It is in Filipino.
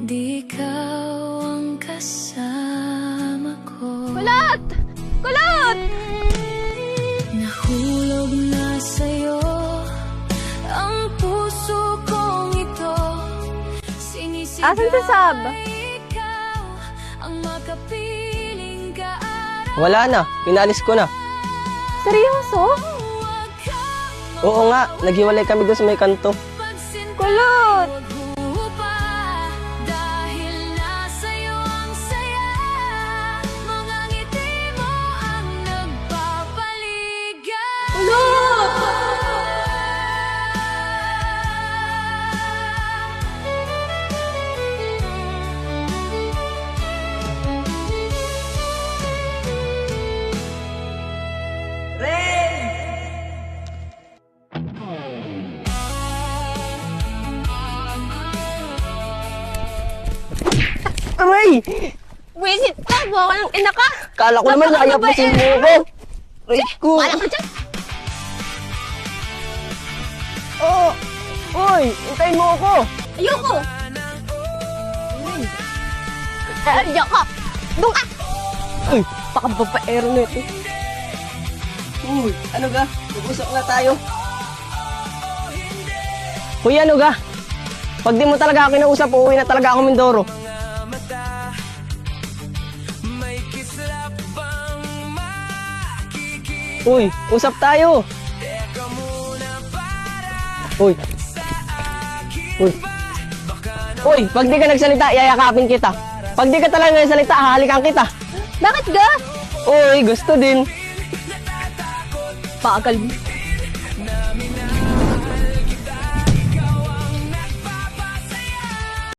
di ikaw ang kasama ko. Kulot! Kulot! Nahulog na sa'yo ang puso kong ito. Sinisigaw Asan si Sab? ikaw ang makapiling kaarawan. Wala na, pinalis ko na. Seryoso? Oo nga, naghiwalay kami doon sa may kanto. Kulot! Dahil nasa'yo ang saya, mga ngiti mo ang nagpapaligaw. Kulot! Aray! Wisit ka! Buha ka ng ina ka! Kala ko naman nayapusin mo ako. Aray ko. Wala ka dyan! Oh! Uy, hintayin mo ako. Ayoko! Diyan ka! Doon ka! Uy, baka babaero na ito. Uy, ano ga? Mag-usap nga tayo. Uy, ano ga? Pag di mo talaga ako kinausap, uuwi na talaga ako Mindoro. Uy, usap tayo. Uy. Uy. Uy, pag di ka nagsalita, yayakapin kita. Pag di ka talaga nagsalita, hahalikan kita. Bakit ga? Uy, gusto din. Pagal mo.